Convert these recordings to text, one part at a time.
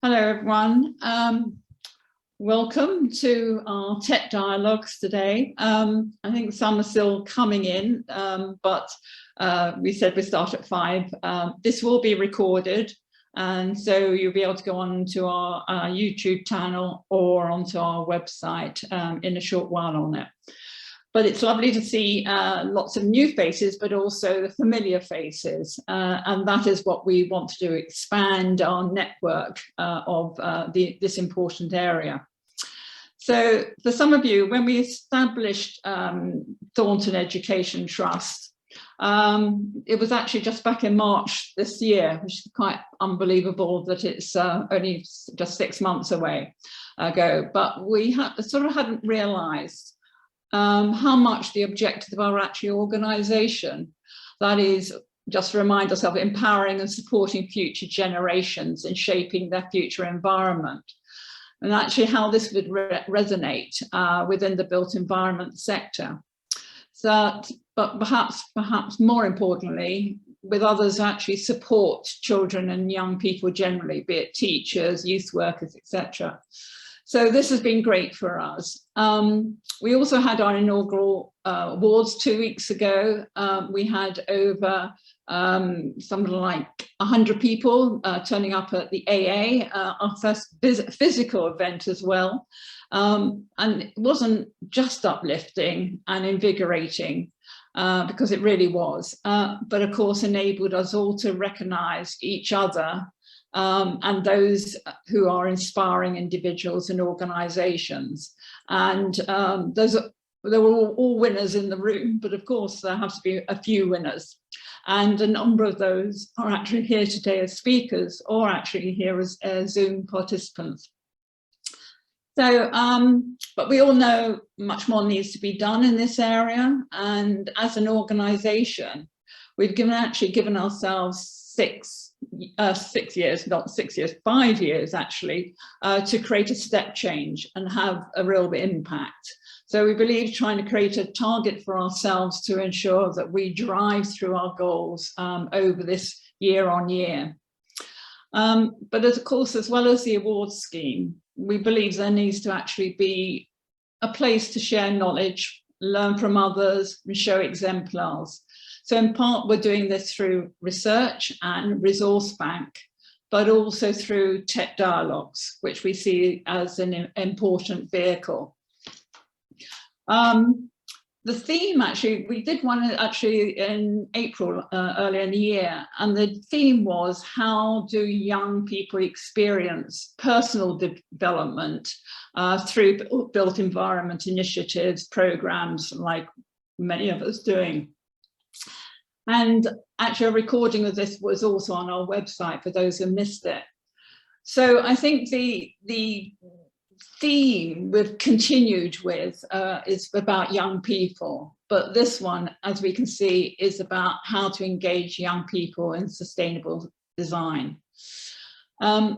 Hello, everyone. Welcome to our TED Dialogues today. I think some are still coming in, but we said we start at 5. This will be recorded, and so you'll be able to go on to our YouTube channel or onto our website in a short while on it. But it's lovely to see lots of new faces, but also the familiar faces. And that is what we want to do, expand our network of this important area. So for some of you, when we established Thornton Education Trust, it was actually just back in March this year, which is quite unbelievable that it's only just 6 months ago. But we hadn't realized how much the objective of our organisation, that is, just remind ourselves, empowering and supporting future generations and shaping their future environment, and actually how this would resonate within the built environment sector. So, but perhaps more importantly, with others actually support children and young people generally, be it teachers, youth workers, etc. So this has been great for us. We also had our inaugural awards 2 weeks ago. We had over something like 100 people turning up at the AA, our first physical event as well. And it wasn't just uplifting and invigorating, because it really was, but of course enabled us all to recognise each other and those who are inspiring individuals and organisations. And there were all winners in the room, but of course there have to be a few winners. And a number of those are actually here today as speakers or actually here as Zoom participants. So, but we all know much more needs to be done in this area. And as an organisation, we've actually given ourselves 5 years actually, to create a step change and have a real impact. So we believe trying to create a target for ourselves to ensure that we drive through our goals over this year on year. But of course, as well as the awards scheme, we believe there needs to actually be a place to share knowledge, learn from others, and show exemplars. So in part, we're doing this through research and resource bank, but also through TED Dialogues, which we see as an important vehicle. The theme, actually, we did one actually in April, earlier in the year, and the theme was, how do young people experience personal development through built environment initiatives, programs like many of us doing. And actually a recording of this was also on our website for those who missed it. So I think the theme we've continued with is about young people, but this one, as we can see, is about how to engage young people in sustainable design. There's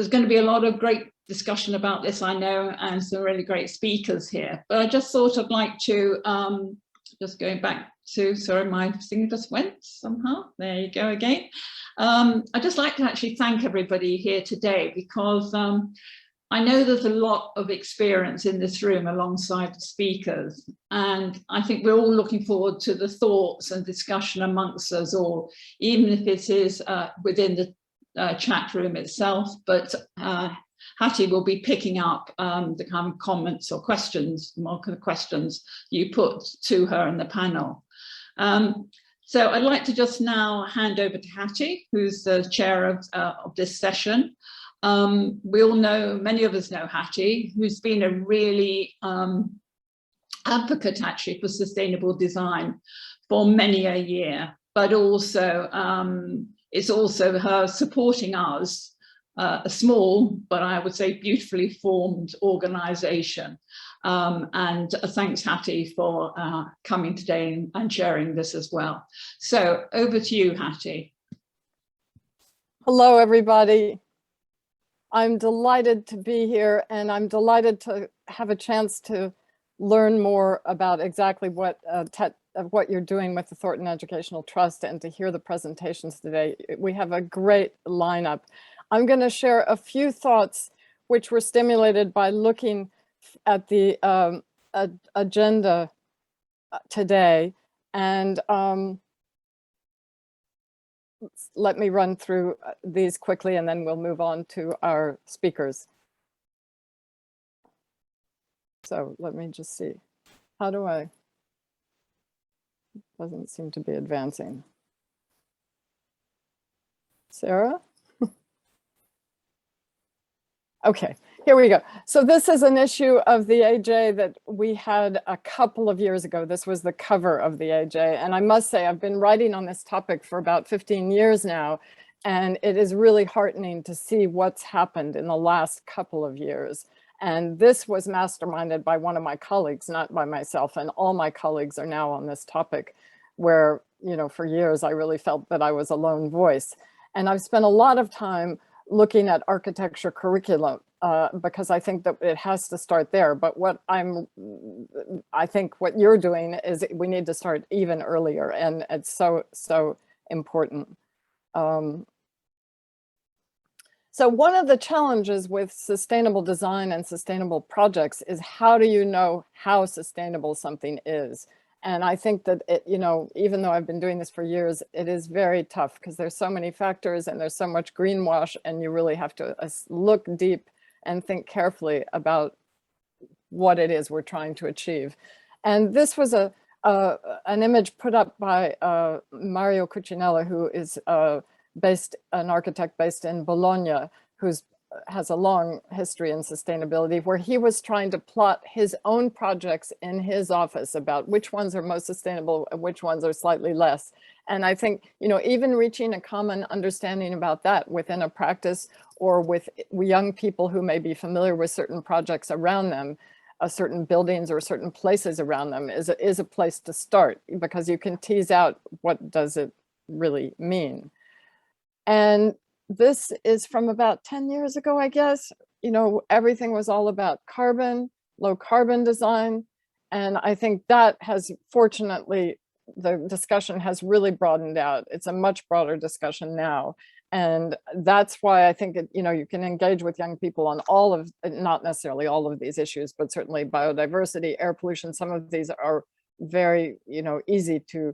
going to be a lot of great discussion about this, I know, and some really great speakers here, but I just thought I'd like to, just going back to, sorry, my thing just went somehow. There you go again. I'd just like to actually thank everybody here today, because I know there's a lot of experience in this room alongside the speakers, and I think we're all looking forward to the thoughts and discussion amongst us all, even if it is within the chat room itself. But Hattie will be picking up the kind of comments or questions, more kind of questions you put to her in the panel. So I'd like to just now hand over to Hattie, who's the chair of this session. We all know, many of us know Hattie, who's been a really advocate actually for sustainable design for many a year, but also it's also her supporting us, a small, but I would say beautifully formed organisation. And thanks, Hattie, for coming today and sharing this as well. So over to you, Hattie. Hello, everybody. I'm delighted to be here, and I'm delighted to have a chance to learn more about exactly what you're doing with the Thornton Educational Trust and to hear the presentations today. We have a great lineup. I'm going to share a few thoughts which were stimulated by looking at the agenda today. And let me run through these quickly and then we'll move on to our speakers. So let me just see. How do I? Doesn't seem to be advancing. Sarah? Okay, here we go. So this is an issue of the AJ that we had a couple of years ago. This was the cover of the AJ. And I must say, I've been writing on this topic for about 15 years now. And it is really heartening to see what's happened in the last couple of years. And this was masterminded by one of my colleagues, not by myself. And all my colleagues are now on this topic where, you know, for years, I really felt that I was a lone voice. And I've spent a lot of time looking at architecture curriculum because I think that it has to start there. But what I think what you're doing is we need to start even earlier, and it's so important. So one of the challenges with sustainable design and sustainable projects is how do you know how sustainable something is? And I think that, you know, even though I've been doing this for years, it is very tough because there's so many factors and there's so much greenwash, and you really have to look deep and think carefully about what it is we're trying to achieve. And this was an image put up by Mario Cucinella, who is an architect based in Bologna, who's has a long history in sustainability, where he was trying to plot his own projects in his office about which ones are most sustainable and which ones are slightly less. And I think, you know, even reaching a common understanding about that within a practice or with young people who may be familiar with certain projects around them, certain buildings or certain places around them is a place to start, because you can tease out what does it really mean. And this is from about 10 years ago, I guess. You know, everything was all about carbon, low carbon design. And I think that has, fortunately, the discussion has really broadened out. It's a much broader discussion now. And that's why I think, you know, you can engage with young people on all of, not necessarily all of these issues, but certainly biodiversity, air pollution. Some of these are very, you know, easy to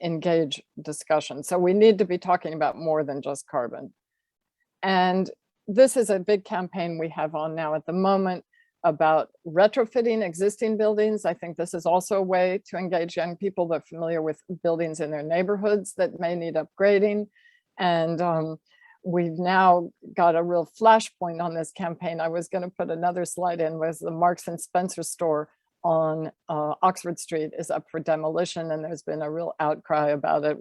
engage discussion. So we need to be talking about more than just carbon. And this is a big campaign we have on now at the moment about retrofitting existing buildings. I think this is also a way to engage young people that are familiar with buildings in their neighborhoods that may need upgrading. And we've now got a real flashpoint on this campaign. I was going to put another slide in, was the Marks and Spencer store on Oxford Street is up for demolition, and there's been a real outcry about it.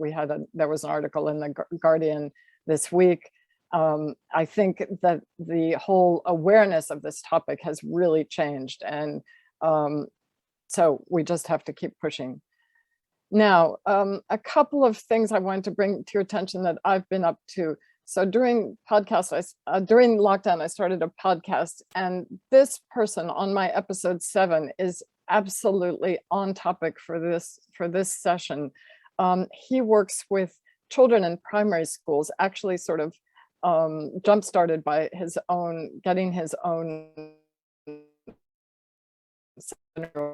There was an article in the Guardian this week. I think that the whole awareness of this topic has really changed, and so we just have to keep pushing. Now, a couple of things I wanted to bring to your attention that I've been up to. So during lockdown, I started a podcast, and this person on my episode 7 is absolutely on topic for this session. He works with children in primary schools, actually sort of jump-started by getting his own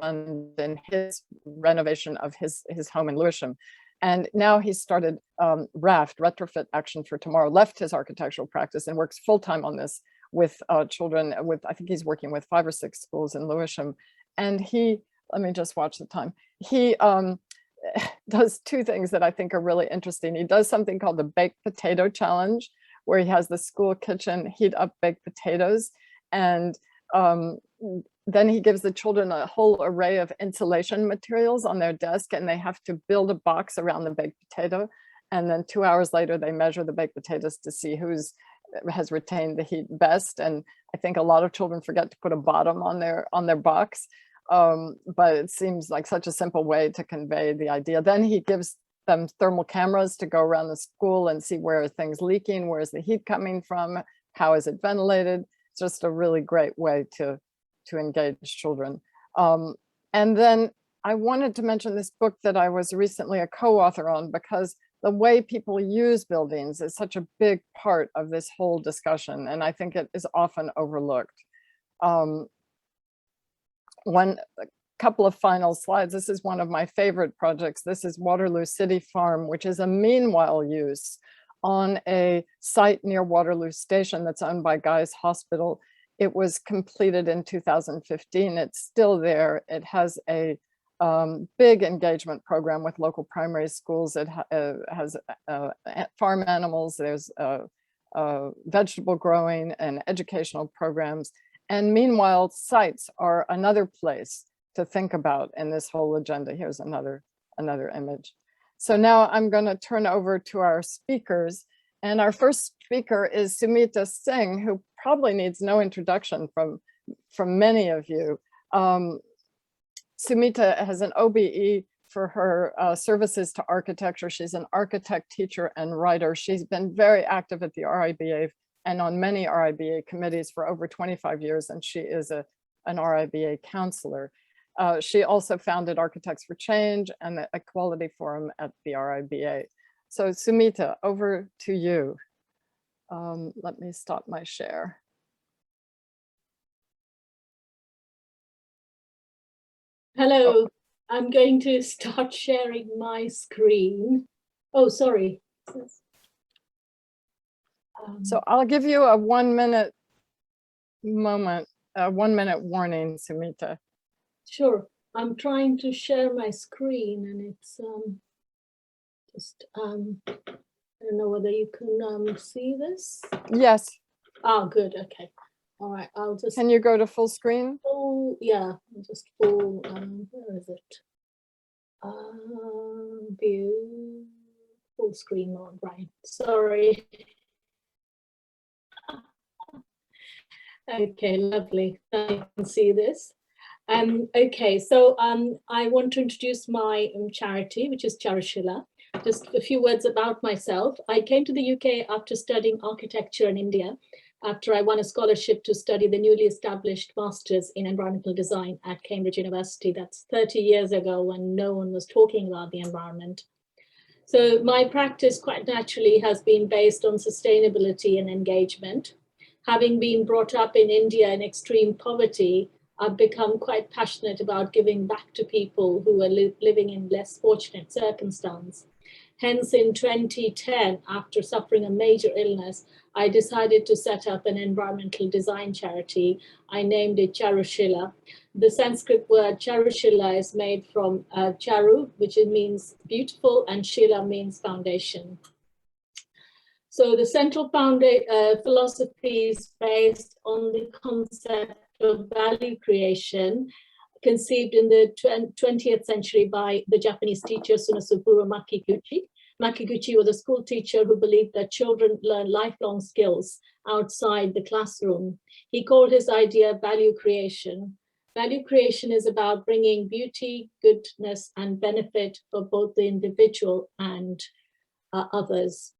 and his renovation of his home in Lewisham. And now he's started RAFT, Retrofit Action for Tomorrow, left his architectural practice and works full-time on this with children. I think he's working with 5 or 6 schools in Lewisham. And let me just watch the time. He does 2 things that I think are really interesting. He does something called the Baked Potato Challenge, where he has the school kitchen heat up baked potatoes. And then he gives the children a whole array of insulation materials on their desk, and they have to build a box around the baked potato. And then 2 hours later, they measure the baked potatoes to see has retained the heat best. And I think a lot of children forget to put a bottom on their box, but it seems like such a simple way to convey the idea. Then he gives them thermal cameras to go around the school and see where are things leaking, where is the heat coming from, how is it ventilated. It's just a really great way to engage children. And then I wanted to mention this book that I was recently a co-author on, because the way people use buildings is such a big part of this whole discussion, and I think it is often overlooked. A couple of final slides. This is one of my favorite projects. This is Waterloo City Farm, which is a meanwhile use on a site near Waterloo Station that's owned by Guy's Hospital. It was completed in 2015. It's still there. It has a big engagement program with local primary schools. It has farm animals. There's vegetable growing and educational programs. And meanwhile, sites are another place to think about in this whole agenda. Here's another image. So now I'm going to turn over to our speakers. And our first speaker is Sumita Singh, who probably needs no introduction from many of you. Sumita has an OBE for her services to architecture. She's an architect, teacher, and writer. She's been very active at the RIBA and on many RIBA committees for over 25 years, and she is an RIBA counselor. She also founded Architects for Change and the Equality Forum at the RIBA. So Sumita, over to you. Let me stop my share. Hello, I'm going to start sharing my screen. Oh, sorry. So I'll give you a 1 minute moment, a 1 minute warning, Sumita. Sure, I'm trying to share my screen and it's just, I don't know whether you can see this. Yes. Oh, good, okay. All right, I'll just. Can you go to full screen? Oh, yeah, just full, where is it? View, full screen mode, right, sorry. Okay, lovely, I can see this. Okay, so I want to introduce my charity, which is Charushila. Just a few words about myself. I came to the UK after studying architecture in India, after I won a scholarship to study the newly established Masters in Environmental Design at Cambridge University. That's 30 years ago when no one was talking about the environment. So my practice quite naturally has been based on sustainability and engagement. Having been brought up in India in extreme poverty, I've become quite passionate about giving back to people who are living in less fortunate circumstances. Hence, in 2010, after suffering a major illness, I decided to set up an environmental design charity. I named it Charushila. The Sanskrit word Charushila is made from charu, which means beautiful, and shila means foundation. So the central philosophy is based on the concept of value creation, conceived in the 20th century by the Japanese teacher Sunasuburo Makiguchi. Makiguchi was a school teacher who believed that children learn lifelong skills outside the classroom. He called his idea value creation. Value creation is about bringing beauty, goodness, and benefit for both the individual and others.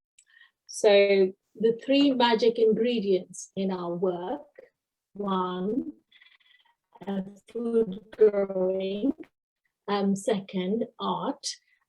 So the three magic ingredients in our work: one, food growing, second, art.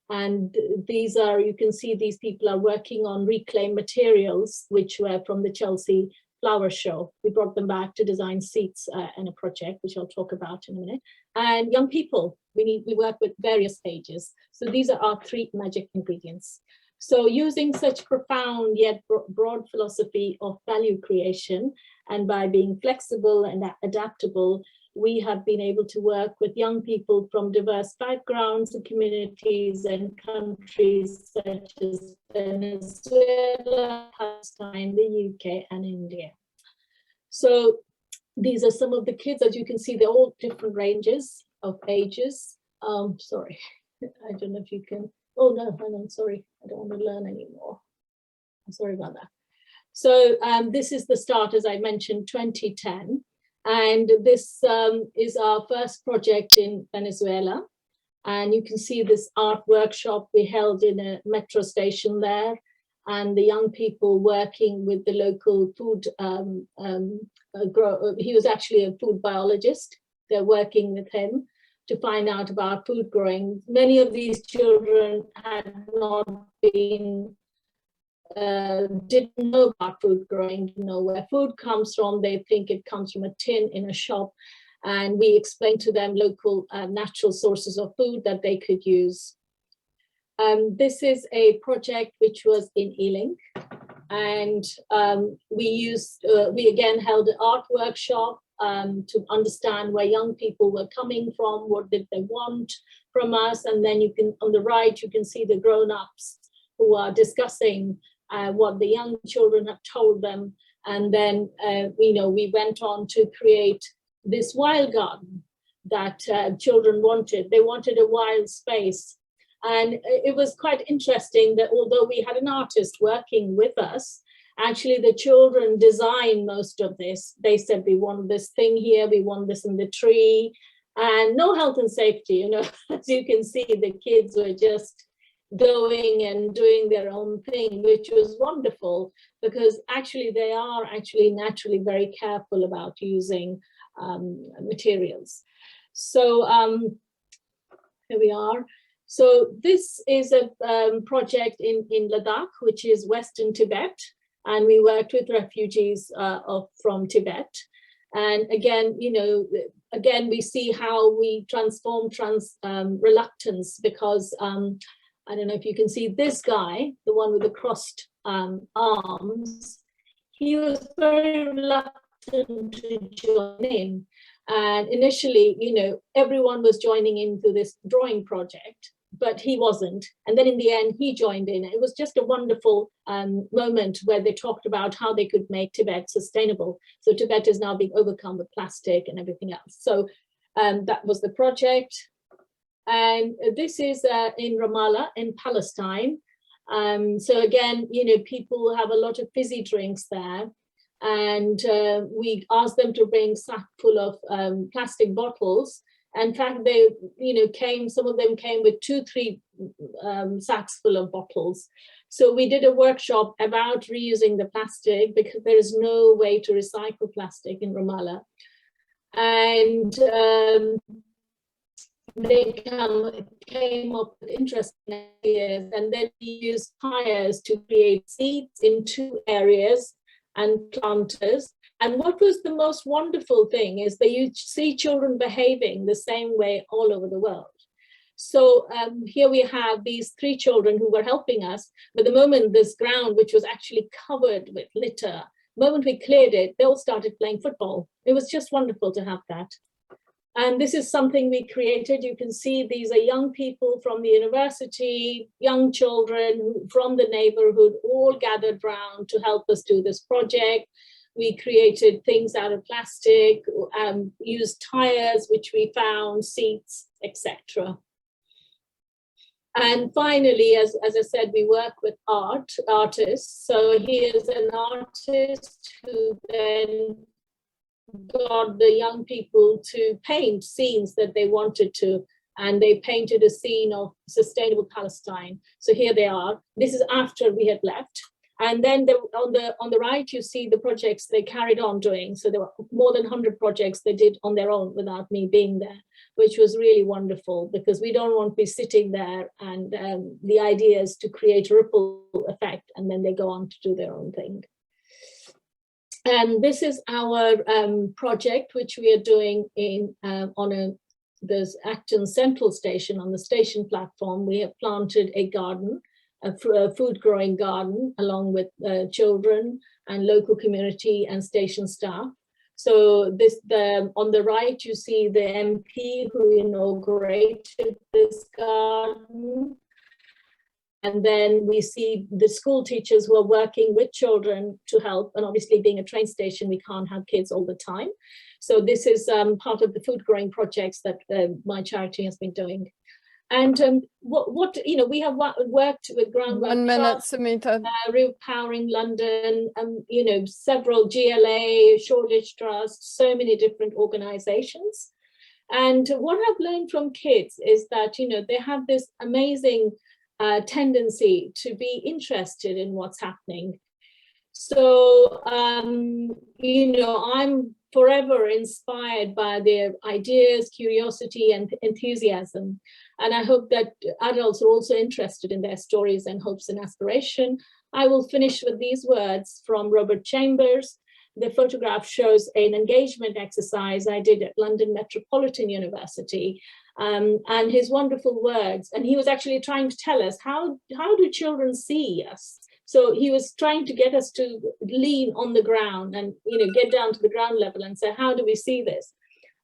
And these are, you can see these people are working on reclaimed materials, which were from the Chelsea Flower Show. We brought them back to design seats in a project, which I'll talk about in a minute. And young people, we work with various ages. So these are our three magic ingredients. So using such profound yet broad philosophy of value creation, and by being flexible and adaptable, we have been able to work with young people from diverse backgrounds and communities and countries such as Venezuela, Palestine, the UK, and India. So these are some of the kids. As you can see, they're all different ranges of ages. Sorry, I don't know if you can. Oh no, hang on, sorry, I don't want to learn anymore. I'm sorry about that. So this is the start, as I mentioned, 2010. And this is our first project in Venezuela. And you can see this art workshop we held in a metro station there, and the young people working with the local food, he was actually a food biologist. They're working with him to find out about food growing. Many of these children had not been, didn't know about food growing, didn't know where food comes from. They think it comes from a tin in a shop. And we explained to them local natural sources of food that they could use. This is a project which was in Ealing. And we again held an art workshop to understand where young people were coming from, what did they want from us. And then you can, on the right, you can see the grown-ups who are discussing what the young children have told them. And then, we went on to create this wild garden that children wanted. They wanted a wild space. And it was quite interesting that although we had an artist working with us, actually the children designed most of this. They said, we want this thing here, we want this in the tree, and no health and safety, as you can see, the kids were just going and doing their own thing, which was wonderful, because actually they are actually naturally very careful about using materials. So here we are. So this is a project in Ladakh, which is Western Tibet, and we worked with refugees from Tibet. And again, again we see how we transform reluctance, because I don't know if you can see this guy, the one with the crossed arms. He was very reluctant to join in. And initially, everyone was joining into this drawing project, but he wasn't. And then in the end, he joined in. It was just a wonderful moment where they talked about how they could make Tibet sustainable. So Tibet is now being overcome with plastic and everything else. So that was the project. And this is in Ramallah in Palestine. So again, people have a lot of fizzy drinks there. And we asked them to bring a sack full of plastic bottles. In fact, they, some of them came with 2-3 sacks full of bottles. So we did a workshop about reusing the plastic, because there is no way to recycle plastic in Ramallah. And they came up with interesting ideas, and then we used tires to create seats in 2 areas and planters. And what was the most wonderful thing is that you see children behaving the same way all over the world. So here we have these 3 children who were helping us, but the moment this ground, which was actually covered with litter, the moment we cleared it, they all started playing football. It was just wonderful to have that. And this is something we created. You can see these are young people from the university, young children from the neighborhood, all gathered round to help us do this project. We created things out of plastic, used tires, which we found, seats, etc. And finally, as I said, we work with artists. So here's an artist who then got the young people to paint scenes that they wanted to, and they painted a scene of sustainable Palestine. So here they are. This is after we had left. And then on the right, you see the projects they carried on doing. So there were more than 100 projects they did on their own without me being there, which was really wonderful, because we don't want to be sitting there and the idea is to create a ripple effect, and then they go on to do their own thing. And this is our project, which we are doing on there's Acton Central Station. On the station platform, we have planted a garden, a food growing garden, along with children and local community and station staff. So on the right, you see the MP who inaugurated this garden. And then we see the school teachers who are working with children to help. And obviously, being a train station, we can't have kids all the time. So this is part of the food growing projects that my charity has been doing. And we have worked with Groundwork 1 minute, Trust, Sumita. Repowering London, several GLA, Shoreditch Trust, so many different organizations. And what I've learned from kids is that, they have this amazing tendency to be interested in what's happening. So, I'm forever inspired by their ideas, curiosity, and enthusiasm. And I hope that adults are also interested in their stories and hopes and aspiration. I will finish with these words from Robert Chambers. The photograph shows an engagement exercise I did at London Metropolitan University, and his wonderful words. And he was actually trying to tell us, how do children see us? So he was trying to get us to lean on the ground and, get down to the ground level and say, how do we see this?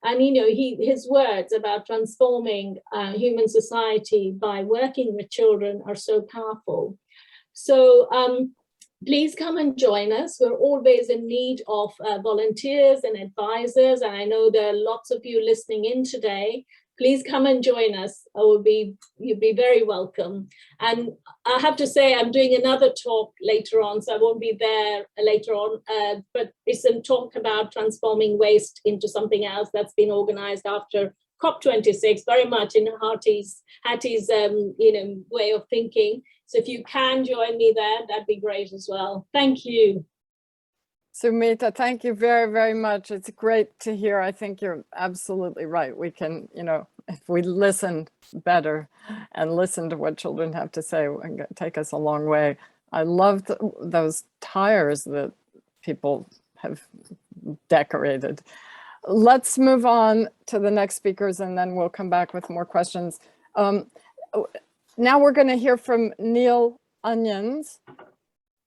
And, his words about transforming human society by working with children are so powerful. So please come and join us. We're always in need of volunteers and advisors. And I know there are lots of you listening in today. Please come and join us. You'll be very welcome. And I have to say, I'm doing another talk later on, so I won't be there later on, but it's a talk about transforming waste into something else that's been organized after COP26, very much in Hattie's way of thinking. So if you can join me there, that'd be great as well. Thank you. Sumita, thank you very, very much. It's great to hear. I think you're absolutely right. We can, if we listen better and listen to what children have to say, it can take us a long way. I love those tires that people have decorated. Let's move on to the next speakers, and then we'll come back with more questions. Now we're going to hear from Neil Onions,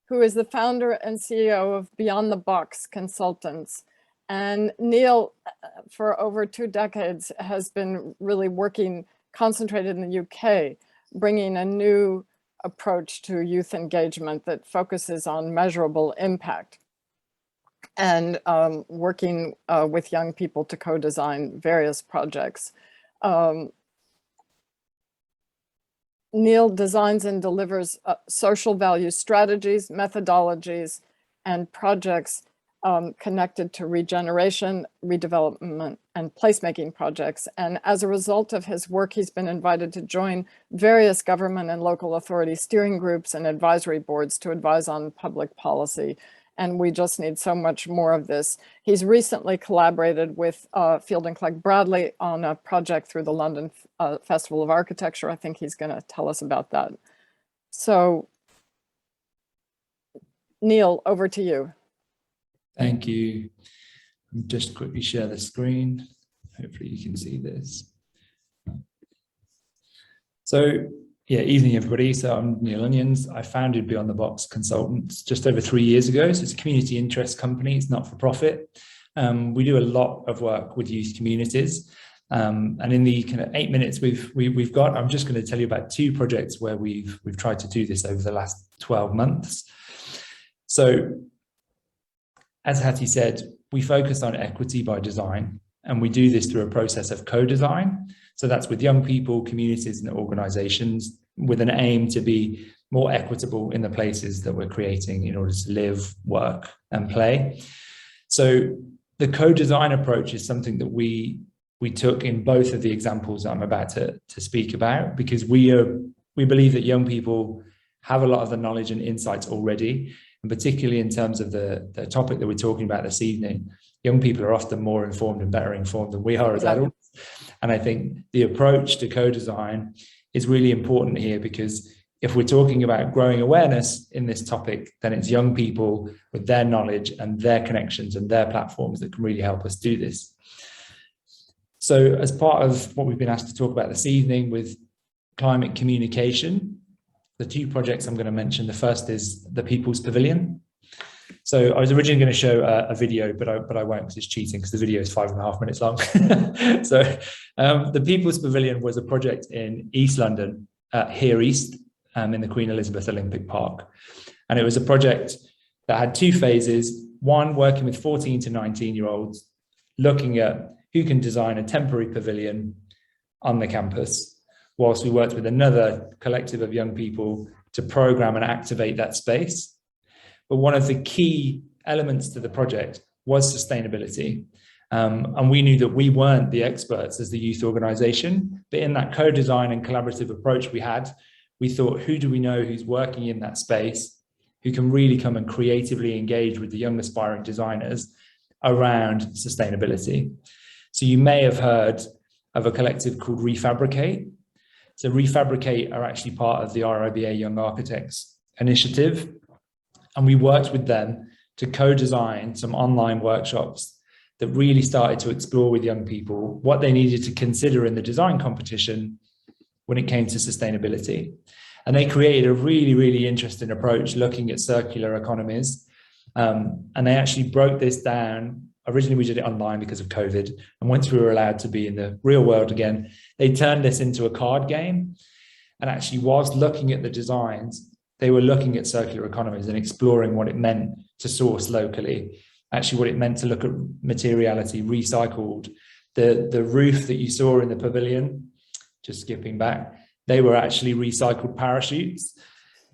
who is the founder and CEO of Beyond the Box Consultants. And Neil, for over 2 decades, has been really working, concentrated in the UK, bringing a new approach to youth engagement that focuses on measurable impact, and working with young people to co-design various projects. Neil designs and delivers social value strategies, methodologies, and projects connected to regeneration, redevelopment, and placemaking projects. And as a result of his work, he's been invited to join various government and local authority steering groups and advisory boards to advise on public policy. And we just need so much more of this. He's recently collaborated with Field and Clegg Bradley on a project through the London Festival of Architecture. I think he's going to tell us about that. So, Neil, over to you. Thank you. Just quickly share the screen. Hopefully you can see this. So, yeah, evening everybody. So I'm Neil Onions. I founded Beyond the Box Consultants just over 3 years ago. So it's a community interest company. It's not for profit. We do a lot of work with youth communities. And in the kind of 8 minutes we've got, I'm just going to tell you about 2 projects where we've tried to do this over the last 12 months. So, as Hattie said, we focus on equity by design, and we do this through a process of co-design. So that's with young people, communities, and organizations, with an aim to be more equitable in the places that we're creating in order to live, work, and play. So the co-design approach is something that we took in both of the examples that I'm about to speak about, because we believe that young people have a lot of the knowledge and insights already, and particularly in terms of the topic that we're talking about this evening. Young people are often more informed and better informed than we are as adults. And I think the approach to co-design is really important here, because if we're talking about growing awareness in this topic, then it's young people with their knowledge and their connections and their platforms that can really help us do this. So as part of what we've been asked to talk about this evening with climate communication, the 2 projects I'm going to mention, the first is the People's Pavilion. So I was originally going to show a video, but I won't, because it's cheating, because the video is 5.5 minutes long. So the People's Pavilion was a project in East London, here east, in the Queen Elizabeth Olympic Park. And it was a project that had 2 phases. One, working with 14 to 19-year-olds, looking at who can design a temporary pavilion on the campus, whilst we worked with another collective of young people to program and activate that space. But one of the key elements to the project was sustainability. And we knew that we weren't the experts as the youth organization, but in that co-design and collaborative approach we thought, who do we know who's working in that space, who can really come and creatively engage with the young aspiring designers around sustainability. So you may have heard of a collective called Refabricate. So Refabricate are actually part of the RIBA Young Architects initiative. And we worked with them to co-design some online workshops that really started to explore with young people what they needed to consider in the design competition when it came to sustainability. And they created a really, really interesting approach looking at circular economies. And they actually broke this down. Originally, we did it online because of COVID. And once we were allowed to be in the real world again, they turned this into a card game. And actually, whilst looking at the designs, they were looking at circular economies and exploring what it meant to source locally, actually what it meant to look at materiality, recycled. The roof that you saw in the pavilion, just skipping back, they were actually recycled parachutes,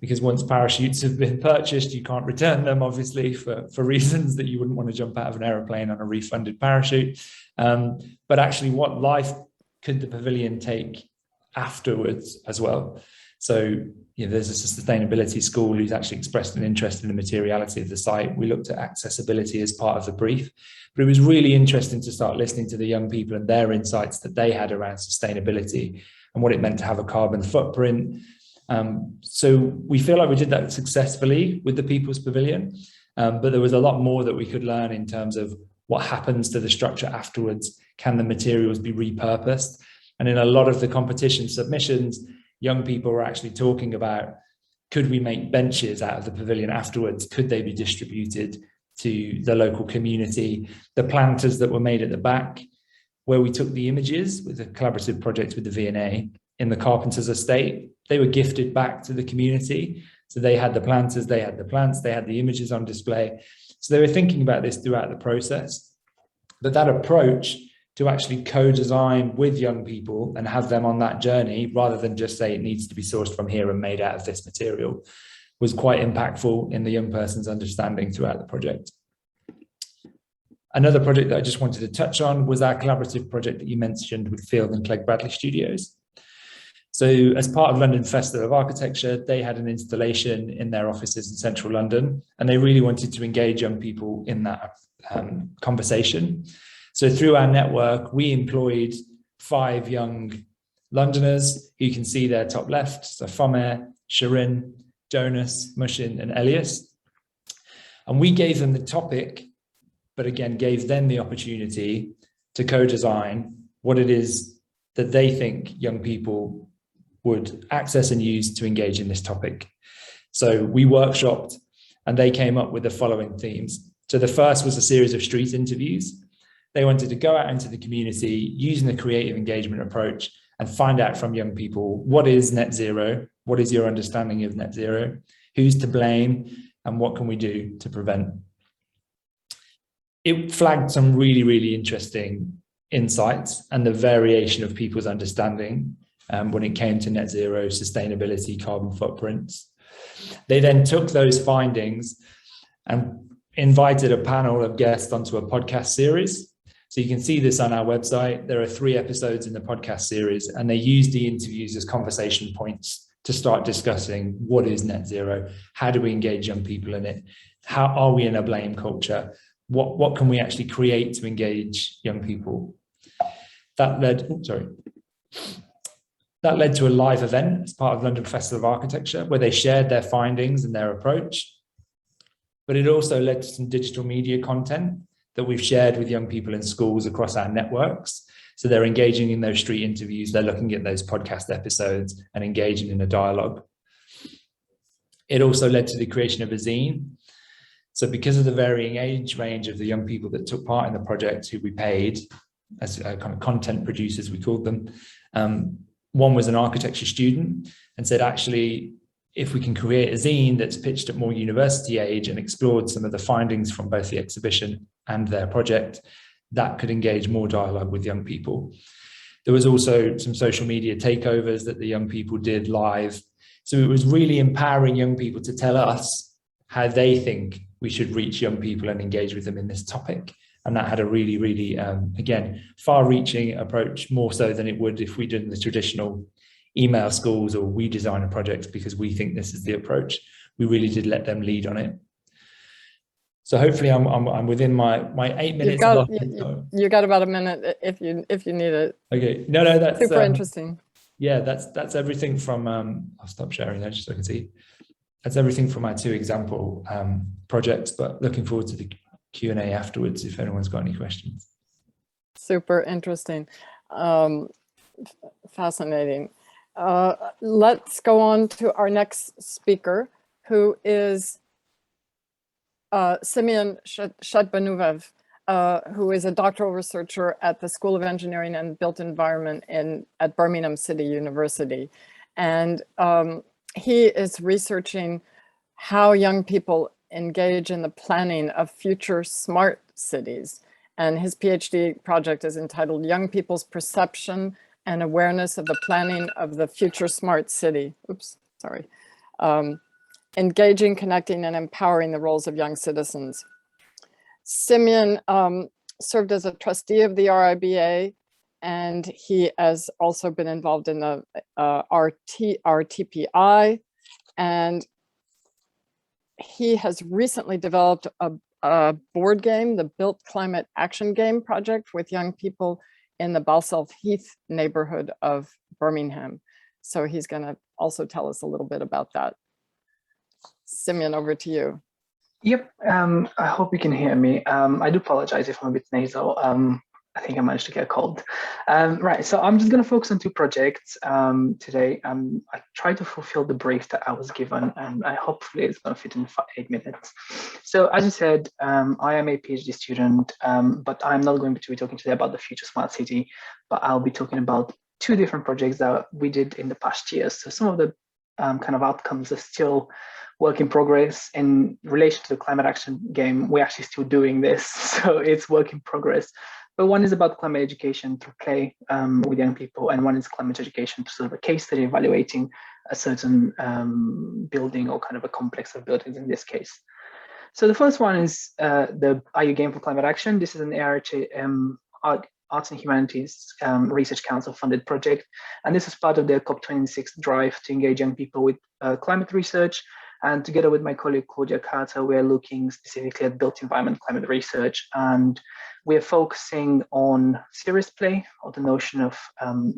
because once parachutes have been purchased, you can't return them, obviously, for reasons that you wouldn't want to jump out of an aeroplane on a refunded parachute. But actually, what life could the pavilion take afterwards as well? So there's a sustainability school who's actually expressed an interest in the materiality of the site. We looked at accessibility as part of the brief, but it was really interesting to start listening to the young people and their insights that they had around sustainability and what it meant to have a carbon footprint. So we feel like we did that successfully with the People's Pavilion, but there was a lot more that we could learn in terms of what happens to the structure afterwards. Can the materials be repurposed? And in a lot of the competition submissions, young people were actually talking about, could we make benches out of the pavilion afterwards? Could they be distributed to the local community? The planters that were made at the back, where we took the images with a collaborative project with the V&A in the Carpenter's estate, they were gifted back to the community. So they had the planters, they had the plants, they had the images on display. So they were thinking about this throughout the process. But that approach to actually co-design with young people and have them on that journey, rather than just say it needs to be sourced from here and made out of this material, was quite impactful in the young person's understanding throughout the project. Another project that I just wanted to touch on was our collaborative project that you mentioned with Field and Clegg Bradley Studios. So as part of London Festival of Architecture, they had an installation in their offices in central London, and they really wanted to engage young people in that conversation. So through our network, we employed 5 young Londoners. You can see their top left, so Fomer, Shirin, Jonas, Mushin, and Elias. And we gave them the topic, but again, gave them the opportunity to co-design what it is that they think young people would access and use to engage in this topic. So we workshopped, and they came up with the following themes. So the first was a series of street interviews. They wanted to go out into the community using the creative engagement approach and find out from young people, what is net zero? What is your understanding of net zero? Who's to blame? And what can we do to prevent? It flagged some really, really interesting insights and the variation of people's understanding when it came to net zero, sustainability, carbon footprints. They then took those findings and invited a panel of guests onto a podcast series. So you can see this on our website. There are 3 episodes in the podcast series, and they use the interviews as conversation points to start discussing what is net zero, how do we engage young people in it, how are we in a blame culture, what can we actually create to engage young people. That led to a live event as part of London Festival of Architecture, where they shared their findings and their approach. But it also led to some digital media content that we've shared with young people in schools across our networks. So they're engaging in those street interviews, they're looking at those podcast episodes and engaging in a dialogue. It also led to the creation of a zine. So because of the varying age range of the young people that took part in the project, who we paid as kind of content producers, we called them, one was an architecture student and said, actually, if we can create a zine that's pitched at more university age and explored some of the findings from both the exhibition and their project, that could engage more dialogue with young people. There was also some social media takeovers that the young people did live. So it was really empowering young people to tell us how they think we should reach young people and engage with them in this topic. And that had a really, really, again, far-reaching approach, more so than it would if we did the traditional email schools or we design a project because we think this is the approach. We really did let them lead on it. So hopefully I'm within my 8 minutes. You got about a minute if you need it. Okay, no, that's super interesting. Yeah, that's everything from. I'll stop sharing that just so I can see. That's everything from my 2 example projects. But looking forward to the Q&A afterwards if anyone's got any questions. Super interesting, fascinating. Let's go on to our next speaker, who is Simeon Banuev, who is a doctoral researcher at the School of Engineering and Built Environment at Birmingham City University. And he is researching how young people engage in the planning of future smart cities. And his PhD project is entitled Young People's Perception and Awareness of the Planning of the Future Smart City. Oops, sorry. Engaging, connecting, and empowering the roles of young citizens. Simeon served as a trustee of the RIBA, and he has also been involved in the RTPI, and he has recently developed a board game, the Built Climate Action Game project, with young people in the Balsall Heath neighborhood of Birmingham. So he's going to also tell us a little bit about that. Simeon, over to you. Yep, I hope you can hear me. I do apologize if I'm a bit nasal. I think I managed to get a cold. Right, so I'm just going to focus on 2 projects today. I tried to fulfill the brief that I was given, and hopefully it's going to fit in 8 minutes. So as you said, I am a PhD student, but I'm not going to be talking today about the future smart city, but I'll be talking about 2 different projects that we did in the past years. So some of the kind of outcomes are still work in progress. In relation to the climate action game, we're actually still doing this, so it's work in progress. But one is about climate education through play with young people, and one is climate education through sort of a case study evaluating a certain building or kind of a complex of buildings in this case. So the first one is the IU Game for Climate Action. This is an Arts and Humanities Research Council funded project. And this is part of their COP26 drive to engage young people with climate research. And together with my colleague Claudia Carter, we're looking specifically at built environment climate research. And we're focusing on serious play, or the notion of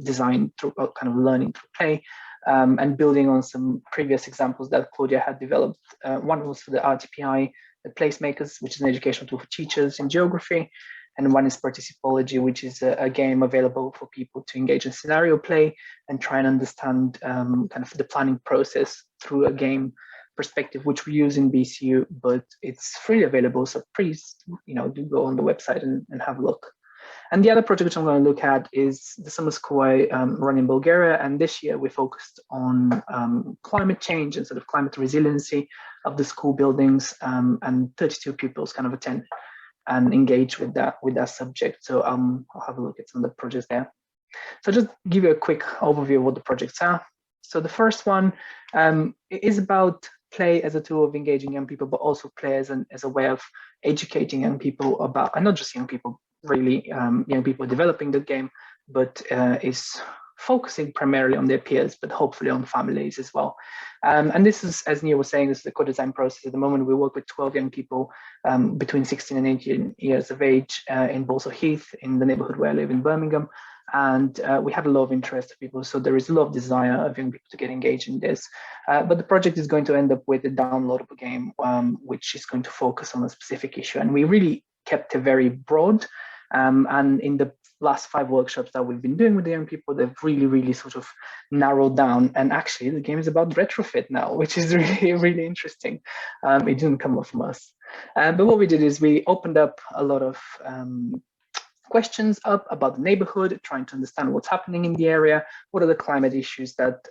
design through kind of learning through play, and building on some previous examples that Claudia had developed. One was for the RTPI, the Placemakers, which is an educational tool for teachers in geography. And one is Participology, which is a game available for people to engage in scenario play and try and understand kind of the planning process through a game perspective, which we use in BCU, but it's freely available. So please, do go on the website and have a look. And the other project which I'm going to look at is the summer school I run in Bulgaria. And this year we focused on climate change and sort of climate resiliency of the school buildings, and 32 pupils kind of attend and engage with that subject. So I'll have a look at some of the projects there. So just give you a quick overview of what the projects are. So the first one is about play as a tool of engaging young people, but also play as a way of educating young people about, and not just young people, really young people developing the game, but is focusing primarily on their peers, but hopefully on families as well. And this is, as Neil was saying, this is the co-design process. At the moment, we work with 12 young people between 16 and 18 years of age in Balsall Heath, in the neighborhood where I live in Birmingham. And we had a lot of interest of people. So there is a lot of desire of young people to get engaged in this. But the project is going to end up with a downloadable game, which is going to focus on a specific issue. And we really kept it very broad. And in the last 5 workshops that we've been doing with the young people, they've really sort of narrowed down. And actually, the game is about retrofit now, which is really interesting. It didn't come up from us. But what we did is we opened up a lot of questions up about the neighborhood, trying to understand what's happening in the area, what are the climate issues that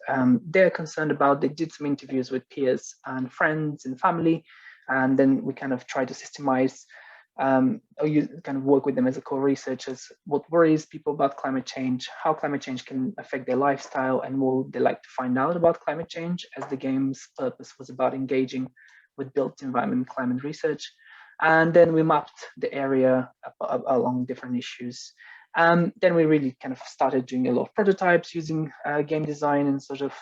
they're concerned about. They did some interviews with peers and friends and family, and then we kind of try to systemize or you kind of work with them as a co-researchers, what worries people about climate change, how climate change can affect their lifestyle, and what would they like to find out about climate change, as the game's purpose was about engaging with built environment climate research. And then we mapped the area along different issues. Then we really kind of started doing a lot of prototypes using game design and sort of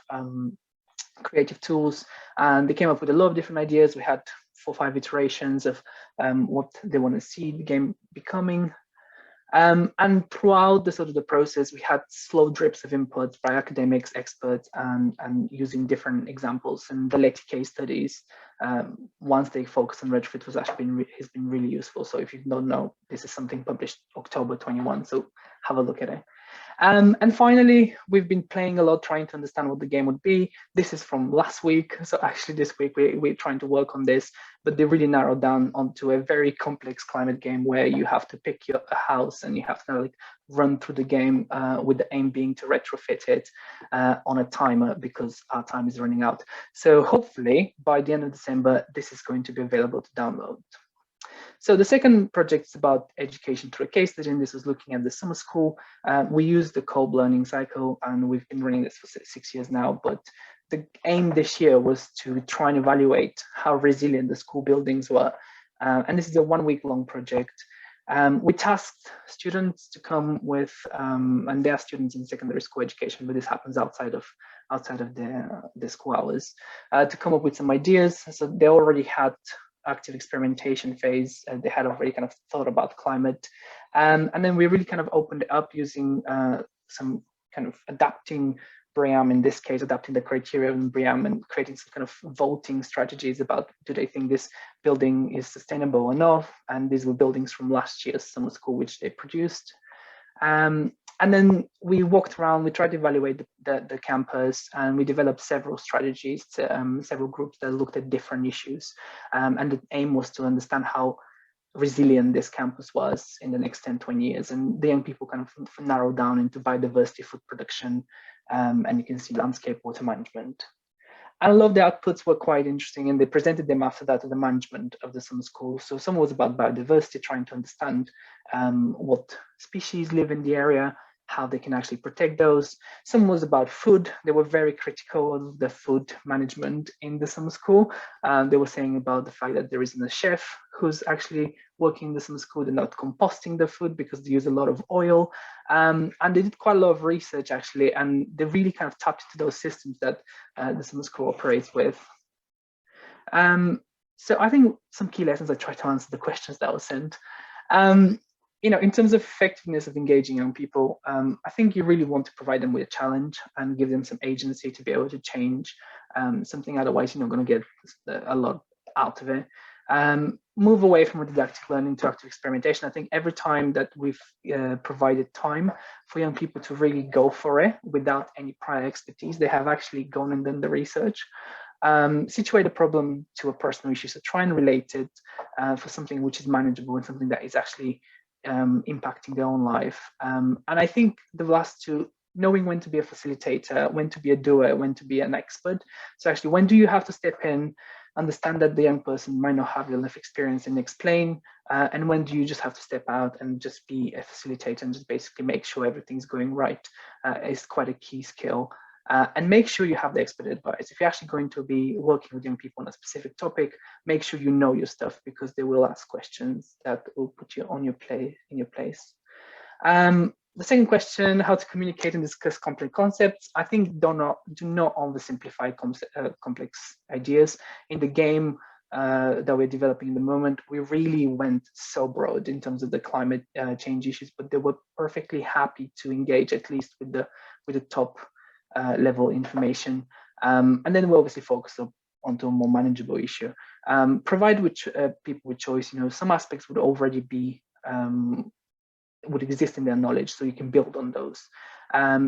creative tools. And they came up with a lot of different ideas. We had 4 or 5 iterations of what they want to see the game becoming. And throughout the sort of the process, we had slow drips of input by academics, experts, and using different examples. And the Leti case studies, once they focus on retrofit, has been really useful. So if you don't know, this is something published October 21. So have a look at it. And finally, we've been playing a lot, trying to understand what the game would be. This is from last week. So actually this week we're trying to work on this, but they really narrowed down onto a very complex climate game where you have to pick a house and you have to like run through the game with the aim being to retrofit it on a timer because our time is running out. So hopefully by the end of December, this is going to be available to download. So the second project is about education through a case study, and this was looking at the summer school. We used the Kolb learning cycle, and we've been running this for 6 years now, but the aim this year was to try and evaluate how resilient the school buildings were. And this is a 1-week-long project. We tasked students to come with, and they are students in secondary school education, but this happens outside of the school hours, to come up with some ideas. So they already had active experimentation phase. They had already kind of thought about climate. And then we really kind of opened it up using some kind of adapting BREEAM, in this case, adapting the criteria in BREEAM and creating some kind of voting strategies about, do they think this building is sustainable or not? And these were buildings from last year's summer school, which they produced. And then we walked around, we tried to evaluate the campus, and we developed several strategies, several groups that looked at different issues. And the aim was to understand how resilient this campus was in the next 10, 20 years. And the young people kind of narrowed down into biodiversity, food production, and you can see landscape, water management. And a lot of the outputs were quite interesting, and they presented them after that to the management of the summer school. So some was about biodiversity, trying to understand what species live in the area, how they can actually protect those. Some was about food. They were very critical of the food management in the summer school. They were saying about the fact that there isn't a chef who's actually working in the summer school. They're not composting the food because they use a lot of oil. And they did quite a lot of research actually, and they really kind of tapped into those systems that the summer school operates with. So I think some key lessons, I tried to answer the questions that were sent. You know, in terms of effectiveness of engaging young people, I think you really want to provide them with a challenge and give them some agency to be able to change something. Otherwise, you're not going to get a lot out of it. Move away from didactic learning to active experimentation. I think every time that we've provided time for young people to really go for it without any prior expertise, they have actually gone and done the research. Situate a problem to a personal issue, so try and relate it for something which is manageable and something that is actually impacting their own life. And I think the last two, knowing when to be a facilitator, when to be a doer, when to be an expert. So actually, when do you have to step in, understand that the young person might not have enough experience and explain, and when do you just have to step out and just be a facilitator and just basically make sure everything's going right, is quite a key skill. And make sure you have the expert advice. If you're actually going to be working with young people on a specific topic, make sure you know your stuff, because they will ask questions that will put you on your place. The second question, how to communicate and discuss complex concepts. I think do not oversimplify complex ideas. In the game that we're developing in the moment, we really went so broad in terms of the climate change issues, but they were perfectly happy to engage at least with the top level information, and then we obviously focus onto a more manageable issue. Provide people with choice. You know, some aspects would already be would exist in their knowledge, so you can build on those.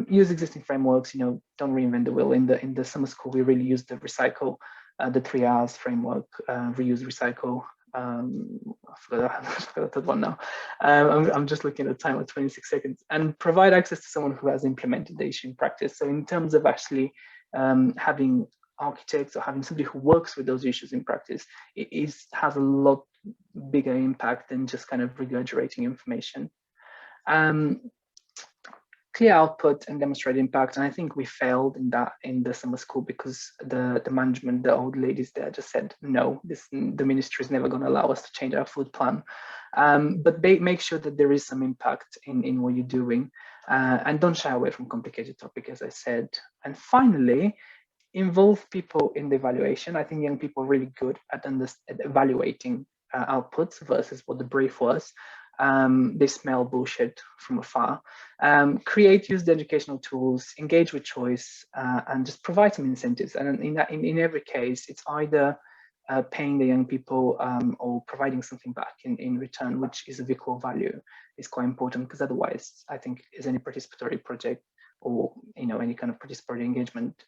Use existing frameworks. You know, don't reinvent the wheel. In the summer school, we really used the recycle, the 3 R's framework, reuse, recycle. I forgot the third one now. I'm just looking at the time of 26 seconds. And provide access to someone who has implemented the issue in practice. So in terms of actually having architects or having somebody who works with those issues in practice, it has a lot bigger impact than just kind of regurgitating information. Clear output and demonstrate impact. And I think we failed in that in the summer school, because the management, the old ladies there, just said, no, the ministry is never going to allow us to change our food plan. But make sure that there is some impact in what you're doing, and don't shy away from complicated topics, as I said. And finally, involve people in the evaluation. I think young people are really good at evaluating outputs versus what the brief was. They smell bullshit from afar. Use the educational tools, engage with choice, and just provide some incentives. And in every case, it's either paying the young people or providing something back in return, which is of equal value, is quite important, because otherwise, I think, as any participatory project or any kind of participatory engagement,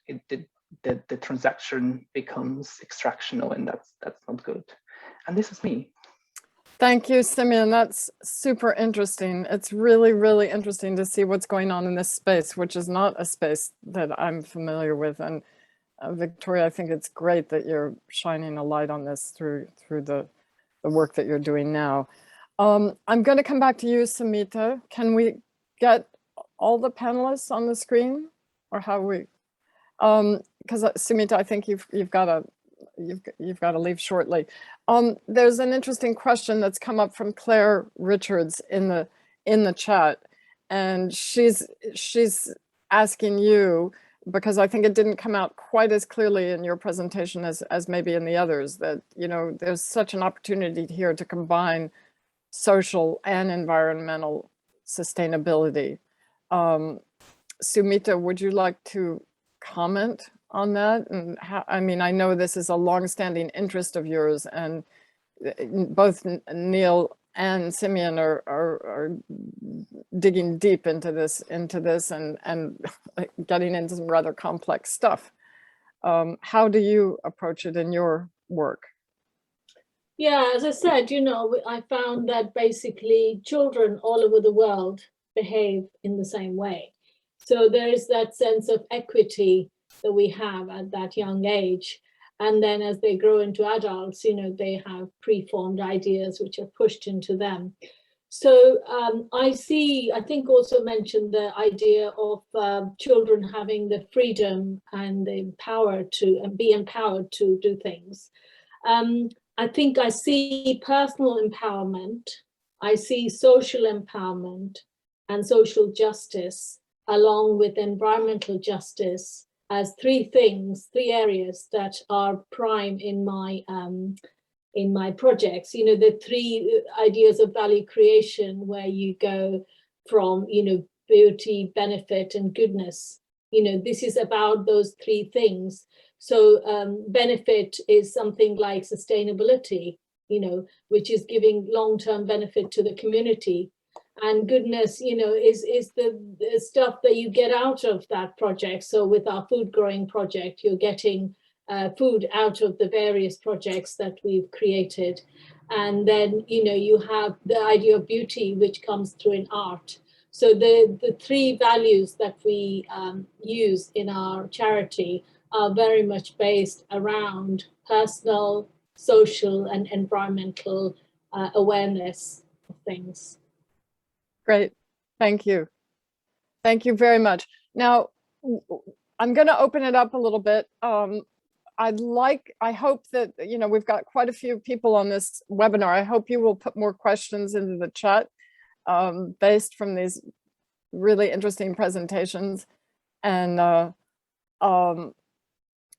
the transaction becomes extractional, and that's not good. And this is me. Thank you, Simeon. That's super interesting. It's really, really interesting to see what's going on in this space, which is not a space that I'm familiar with. And Victoria, I think it's great that you're shining a light on this through the work that you're doing now. I'm going to come back to you, Sumita. Can we get all the panelists on the screen, or how we? Because Sumita, I think you've got to leave shortly. There's an interesting question that's come up from Claire Richards in the chat, and she's asking you, because I think it didn't come out quite as clearly in your presentation as maybe in the others, that there's such an opportunity here to combine social and environmental sustainability. Sumita, would you like to comment on that? And how, I mean, I know this is a long-standing interest of yours, and both Neil and Simeon are digging deep into this and getting into some rather complex stuff. How do you approach it in your work? Yeah, as I said, I found that basically children all over the world behave in the same way. So there is that sense of equity that we have at that young age. And then as they grow into adults, they have preformed ideas which are pushed into them. So I think also mentioned the idea of children having the freedom and the power to be empowered to do things. I think I see personal empowerment, I see social empowerment and social justice, along with environmental justice, as three areas that are prime in my projects. The three ideas of value creation, where you go from beauty, benefit, and goodness. This is about those three things. So benefit is something like sustainability, which is giving long-term benefit to the community. And goodness, is the stuff that you get out of that project. So with our food growing project, you're getting food out of the various projects that we've created. And then, you have the idea of beauty, which comes through in art. So the three values that we use in our charity are very much based around personal, social, and environmental awareness of things. Great, thank you. Thank you very much. Now, I'm going to open it up a little bit. I hope that, we've got quite a few people on this webinar. I hope you will put more questions into the chat based from these really interesting presentations. And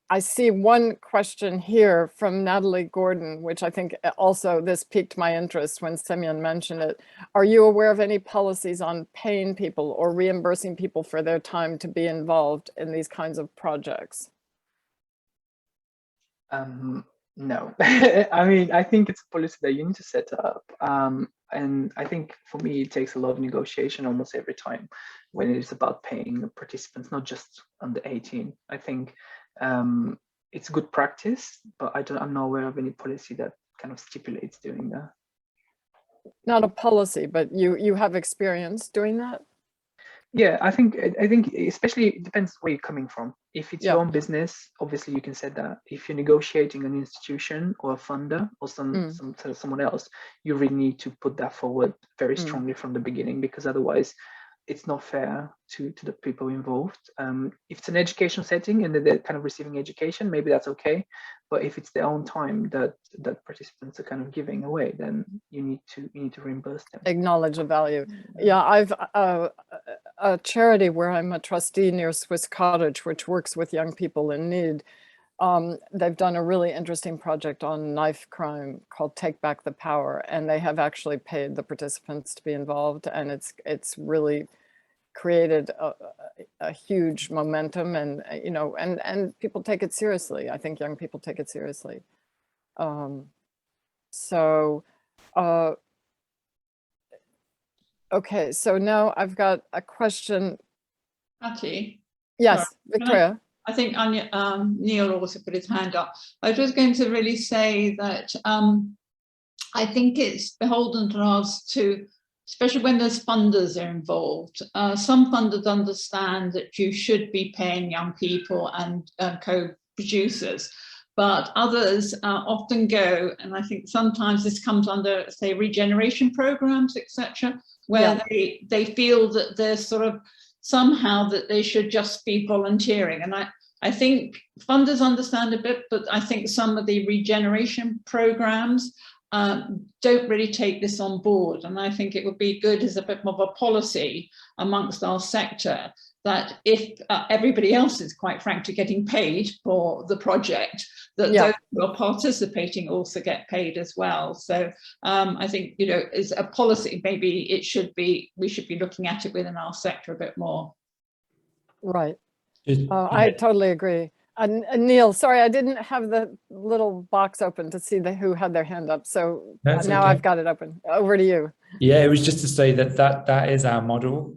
I see one question here from Natalie Gordon, which I think also this piqued my interest when Simeon mentioned it. Are you aware of any policies on paying people or reimbursing people for their time to be involved in these kinds of projects? No. I mean, I think it's a policy that you need to set up. And I think for me, it takes a lot of negotiation almost every time when it is about paying participants, not just under 18. I think it's good practice, but I'm not aware of any policy that kind of stipulates doing that. Not a policy, but you have experience doing that? Yeah, I think especially it depends where you're coming from. If it's your own business, obviously you can set that. If you're negotiating an institution or a funder or someone else, you really need to put that forward very strongly from the beginning, because otherwise it's not fair to the people involved. If it's an education setting and they're kind of receiving education, maybe that's okay. But if it's their own time that participants are kind of giving away, then you need to reimburse them. Acknowledge the value. Yeah, a charity where I'm a trustee near Swiss Cottage, which works with young people in need. They've done a really interesting project on knife crime called Take Back the Power, and they have actually paid the participants to be involved, and it's really created a huge momentum, and you know, and people take it seriously. I think young people take it seriously. Okay, so now I've got a question. Patty? Yes, Sorry. Victoria. I think Neil also put his hand up. I was just going to really say that I think it's beholden to us to, especially when there's funders are involved. Some funders understand that you should be paying young people and co-producers, but others often go, and I think sometimes this comes under, say, regeneration programs, etc., where they feel that there's sort of somehow that they should just be volunteering. And I think funders understand a bit, but I think some of the regeneration programs don't really take this on board. And I think it would be good as a bit more of a policy amongst our sector that if everybody else is, quite frankly, getting paid for the project, that those who are participating also get paid as well. So I think, you know, as a policy, maybe it should be, we should be looking at it within our sector a bit more. Right. I totally agree. And Neil, sorry, I didn't have the little box open to see who had their hand up. So now I've got it open. Over to you. Yeah, it was just to say that is our model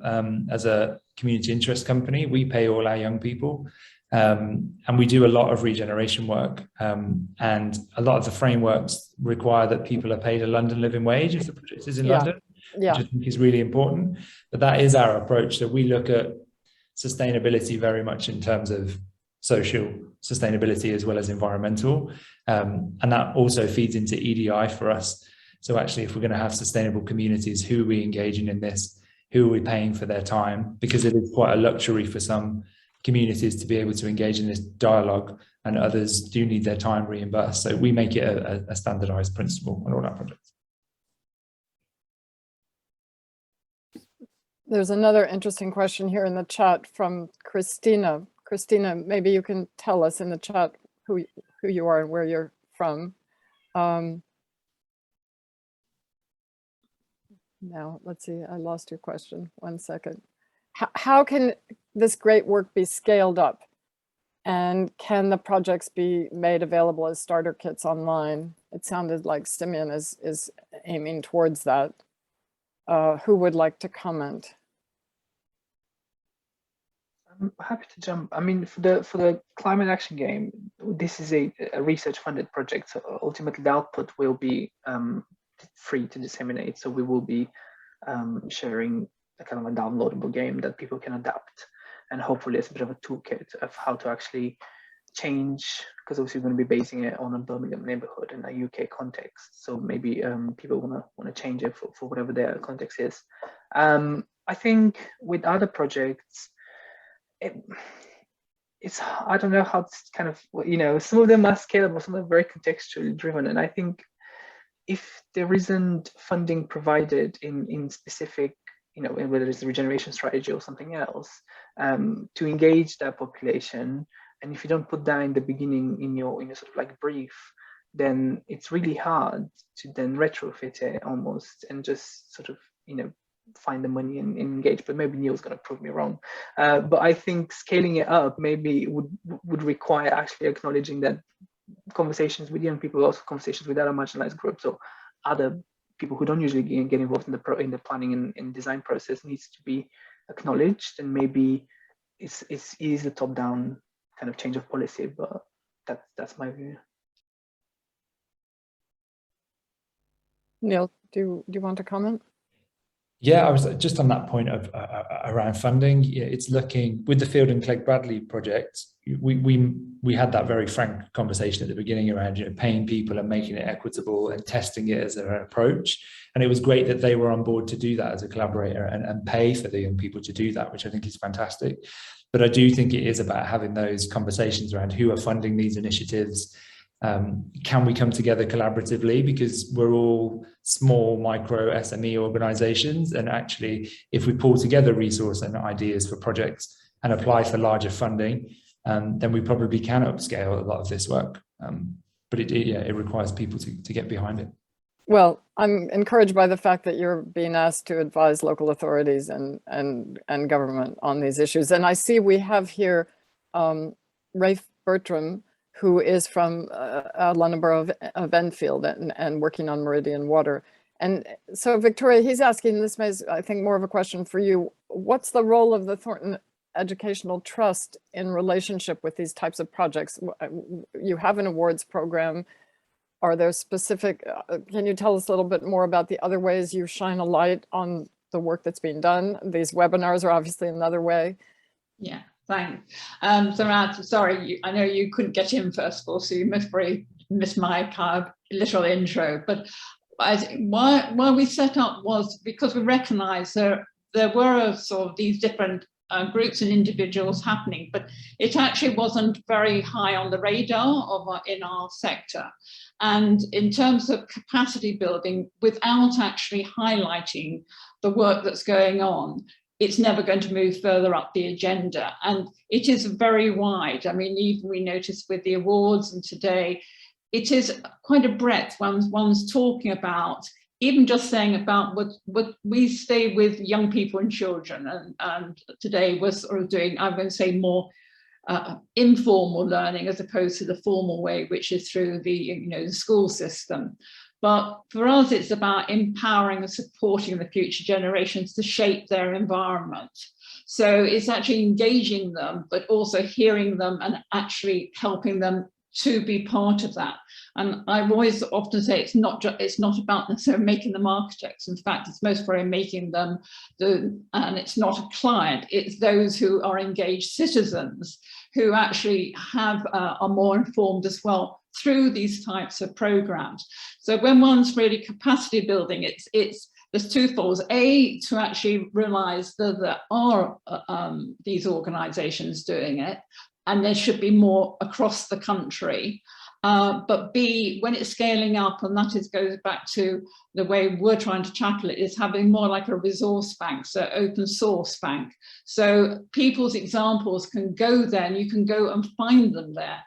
as a community interest company. We pay all our young people, and we do a lot of regeneration work. And a lot of the frameworks require that people are paid a London living wage if the project is in London, which I think is really important. But that is our approach, that we look at sustainability very much in terms of social sustainability as well as environmental. And that also feeds into EDI for us. So actually, if we're going to have sustainable communities, who are we engaging in this? Who are we paying for their time? Because it is quite a luxury for some communities to be able to engage in this dialogue, and others do need their time reimbursed. So we make it a standardized principle on all our projects. There's another interesting question here in the chat from Christina. Christina, maybe you can tell us in the chat who you are and where you're from. Now, let's see, I lost your question. 1 second. How can this great work be scaled up? And can the projects be made available as starter kits online? It sounded like Simeon is aiming towards that. Who would like to comment? I'm happy to jump. I mean, for the climate action game, this is a research funded project. So ultimately the output will be free to disseminate. So we will be sharing a kind of a downloadable game that people can adapt. And hopefully it's a bit of a toolkit of how to actually change, because obviously we're going to be basing it on a Birmingham neighborhood in a UK context. So maybe people want to change it for whatever their context is. I think with other projects, it's, I don't know how it's kind of, you know, some of them are scalable, some are very contextually driven. And I think if there isn't funding provided in specific, you know, whether it's a regeneration strategy or something else, to engage that population, and if you don't put that in the beginning in your sort of like brief, then it's really hard to then retrofit it almost and just sort of, you know, find the money and engage. But maybe Neil's going to prove me wrong. But I think scaling it up maybe would require actually acknowledging that conversations with young people, also conversations with other marginalized groups or other people who don't usually get involved in the planning and design process needs to be acknowledged. And maybe it's a top-down kind of change of policy, but that's my view. Neil, do you want to comment? Yeah, I was just on that point of around funding. Yeah, it's looking with the Field and Clegg Bradley project. We had that very frank conversation at the beginning around, you know, paying people and making it equitable and testing it as an approach. And it was great that they were on board to do that as a collaborator and pay for the young people to do that, which I think is fantastic. But I do think it is about having those conversations around who are funding these initiatives, Can we come together collaboratively, because we're all small micro SME organizations, and actually if we pull together resource and ideas for projects and apply for larger funding, then we probably can upscale a lot of this work. But it requires people to get behind it. Well, I'm encouraged by the fact that you're being asked to advise local authorities and government on these issues. And I see we have here Rafe Bertram, who is from London Borough of Enfield and working on Meridian Water. And so Victoria, he's asking, this is, I think, more of a question for you. What's the role of the Thornton Educational Trust in relationship with these types of projects? You have an awards program. Are there specific, can you tell us a little bit more about the other ways you shine a light on the work that's being done? These webinars are obviously another way. Yeah, thanks. So sorry, I know you couldn't get in first of all, so you missed my kind of literal intro. But why we set up was because we recognised there were sort of these different groups and individuals happening, but it actually wasn't very high on the radar in our sector. And in terms of capacity building, without actually highlighting the work that's going on, it's never going to move further up the agenda. And it is very wide. I mean, even we noticed with the awards and today, it is quite a breadth. One's talking about, even just saying about what we stay with young people and children, and today we're sort of doing, I'm going to say, more informal learning as opposed to the formal way, which is through the school system. But for us, it's about empowering and supporting the future generations to shape their environment. So it's actually engaging them, but also hearing them and actually helping them to be part of that. And I've always often say it's not about necessarily making them architects. In fact, it's most probably making them and it's not a client, it's those who are engaged citizens who actually are more informed as well through these types of programs. So when one's really capacity building, there's twofold. A, to actually realize that there are these organizations doing it, and there should be more across the country. But B, when it's scaling up, and that goes back to the way we're trying to tackle it, is having more like a resource bank, so open source bank. So people's examples can go there and you can go and find them there,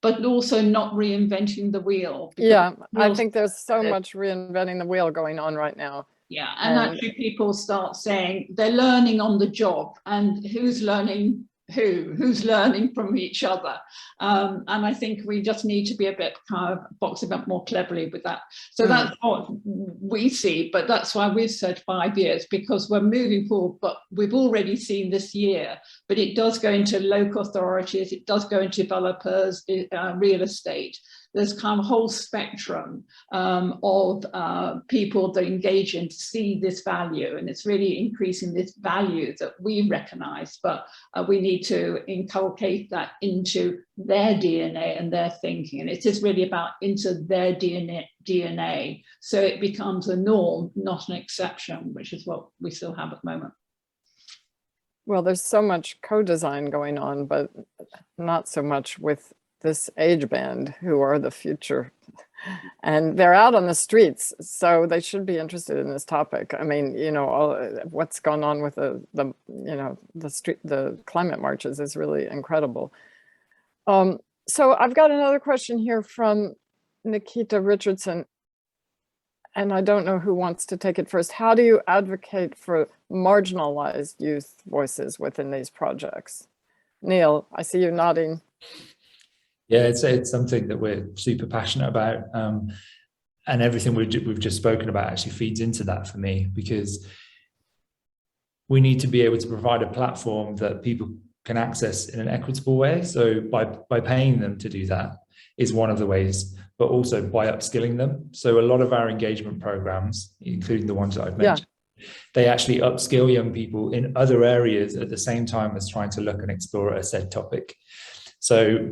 but also not reinventing the wheel. Yeah, I think there's so much reinventing the wheel going on right now. Yeah, and actually people start saying they're learning on the job, and who's learning who's learning from each other, and I think we just need to be a bit kind of box a bit more cleverly with that. So that's what we see, but that's why we've said 5 years, because we're moving forward. But we've already seen this year, but it does go into local authorities, it does go into developers, real estate. There's kind of a whole spectrum of people that engage in to see this value, and it's really increasing this value that we recognize, but we need to inculcate that into their DNA and their thinking, and it is really about into their DNA, so it becomes a norm, not an exception, which is what we still have at the moment. Well, there's so much co-design going on, but not so much with this age band, who are the future, and they're out on the streets, so they should be interested in this topic. I mean, what's gone on with the climate marches is really incredible. So I've got another question here from Nikita Richardson, and I don't know who wants to take it first. How do you advocate for marginalized youth voices within these projects? Neil, I see you nodding. Yeah, it's something that we're super passionate about, and everything we've just spoken about actually feeds into that for me, because we need to be able to provide a platform that people can access in an equitable way. So by paying them to do that is one of the ways, but also by upskilling them. So a lot of our engagement programs, including the ones that I've mentioned, they actually upskill young people in other areas at the same time as trying to look and explore a said topic. So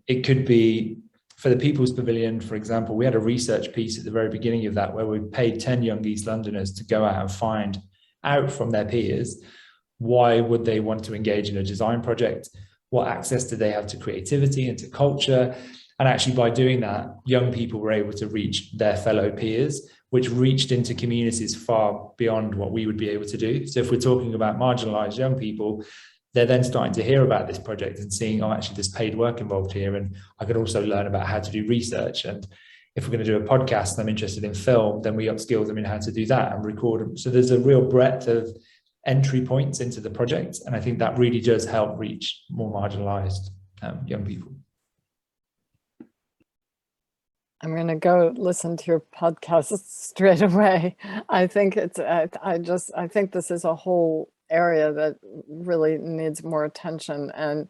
it could be for the People's Pavilion, for example, we had a research piece at the very beginning of that where we paid 10 young East Londoners to go out and find out from their peers, why would they want to engage in a design project? What access do they have to creativity and to culture? And actually by doing that, young people were able to reach their fellow peers, which reached into communities far beyond what we would be able to do. So if we're talking about marginalized young people, they're then starting to hear about this project and seeing, oh, actually there's paid work involved here. And I could also learn about how to do research. And if we're going to do a podcast and I'm interested in film, then we upskill them in how to do that and record them. So there's a real breadth of entry points into the project. And I think that really does help reach more marginalized young people. I'm going to go listen to your podcast straight away. I think it's, I think this is a whole area that really needs more attention. And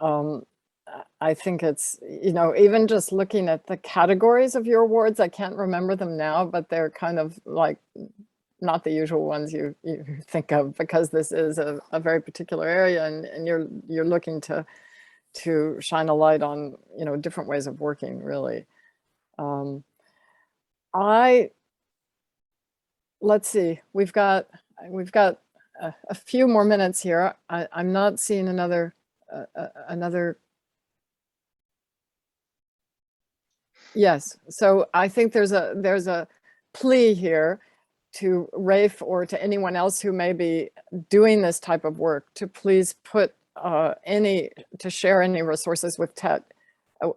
I think it's, you know, even just looking at the categories of your awards, I can't remember them now, but they're kind of like not the usual ones you think of, because this is a very particular area, and you're looking to shine a light on, you know, different ways of working, really. Let's see, we've got a few more minutes here. I'm not seeing another yes. So I think there's a plea here to Rafe or to anyone else who may be doing this type of work to please put to share any resources with TET,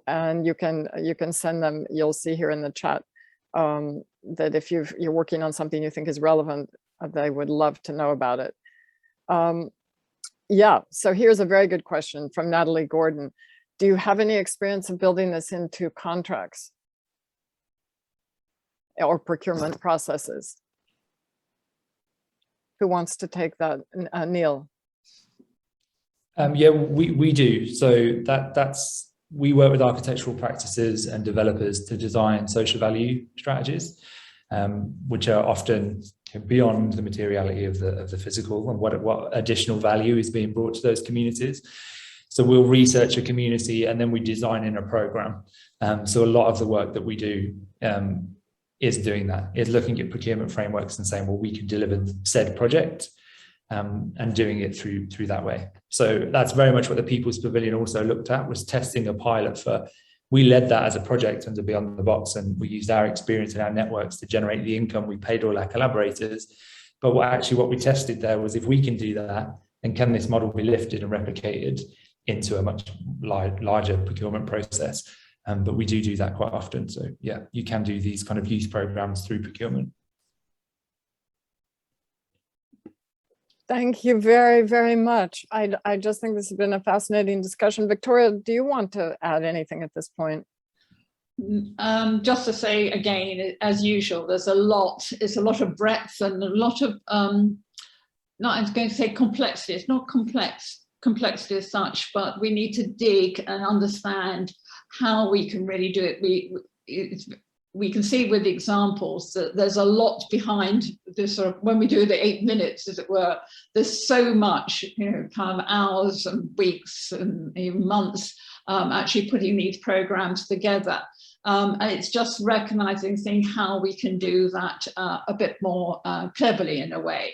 and you can send them. You'll see here in the chat that if you're working on something you think is relevant, they would love to know about it. Yeah, so here's a very good question from Natalie Gordon. Do you have any experience of building this into contracts or procurement processes? Who wants to take that? Neil? Yeah, we do. So we work with architectural practices and developers to design social value strategies, which are often beyond the materiality of the physical and what additional value is being brought to those communities. So we'll research a community and then we design in a program. So a lot of the work that we do is doing that, is looking at procurement frameworks and saying, well, we can deliver said project and doing it through that way. So that's very much what the People's Pavilion also looked at, was testing a pilot for. We led that as a project under Beyond the Box, and we used our experience and our networks to generate the income. We paid all our collaborators. But what we tested there was, if we can do that, then can this model be lifted and replicated into a much larger procurement process? But we do that quite often. So yeah, you can do these kind of youth programs through procurement. Thank you very, very much. I just think this has been a fascinating discussion. Victoria, do you want to add anything at this point? Just to say again, as usual, it's a lot of breadth and a lot of, not I'm going to say complexity, it's not complexity as such, but we need to dig and understand how we can really do it. We can see with examples that there's a lot behind this sort of, when we do the 8 minutes, as it were, there's so much, you know, kind of hours and weeks and even months actually putting these programs together. And it's just recognizing, seeing how we can do that a bit more cleverly in a way.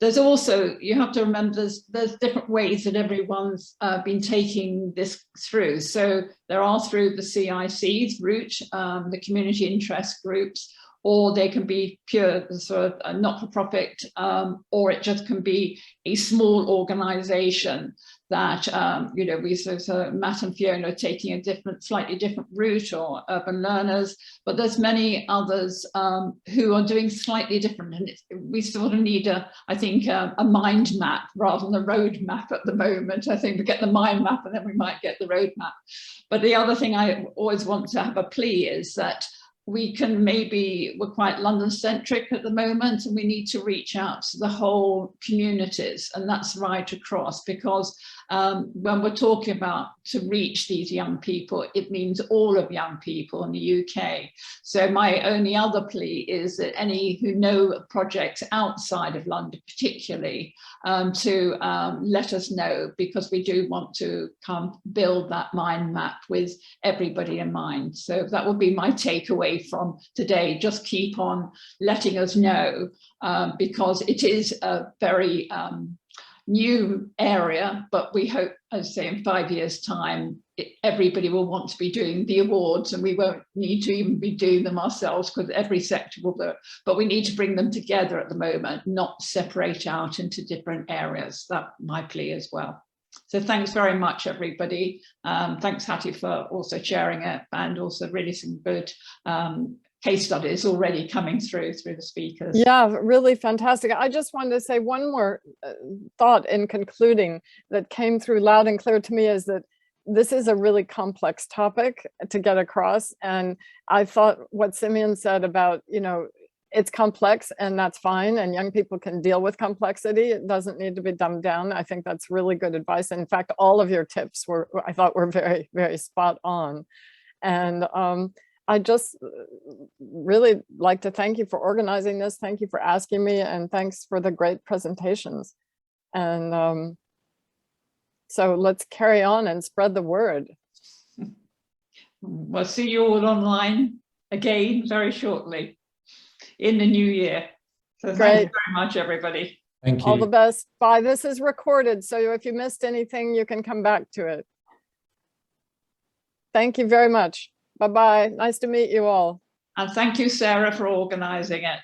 There's also, you have to remember, there's different ways that everyone's been taking this through. So there are through the CIC's route, the community interest groups, or they can be pure sort of not-for-profit, or it just can be a small organization that, you know, so Matt and Fiona are taking a slightly different route, or Urban Learners, but there's many others who are doing slightly different. And we sort of need, I think, a mind map rather than a road map at the moment. I think we get the mind map and then we might get the road map. But the other thing I always want to have a plea is that we're quite London-centric at the moment, and we need to reach out to the whole communities, and that's right across, because when we're talking about to reach these young people, it means all of young people in the UK. So my only other plea is that any who know projects outside of London particularly, to let us know, because we do want to build that mind map with everybody in mind. So that would be my takeaway from today. Just keep on letting us know, because it is a very new area, but we hope, as I say, in 5 years' time, everybody will want to be doing the awards, and we won't need to even be doing them ourselves because every sector will do it. But we need to bring them together at the moment, not separate out into different areas. That's my plea as well. So thanks very much, everybody. Thanks, Hattie, for also sharing it, and also really some good case studies already coming through the speakers. Yeah, really fantastic. I just wanted to say one more thought in concluding that came through loud and clear to me, is that this is a really complex topic to get across. And I thought what Simeon said about, you know, it's complex and that's fine, and young people can deal with complexity. It doesn't need to be dumbed down. I think that's really good advice. In fact, all of your tips I thought were very, very spot on. And I just really like to thank you for organizing this. Thank you for asking me, and thanks for the great presentations. And so let's carry on and spread the word. We'll see you all online again very shortly in the new year. So thank you very much, everybody. Thank you. All the best. Bye. This is recorded, so if you missed anything, you can come back to it. Thank you very much. Bye-bye. Nice to meet you all. And thank you, Sarah, for organizing it.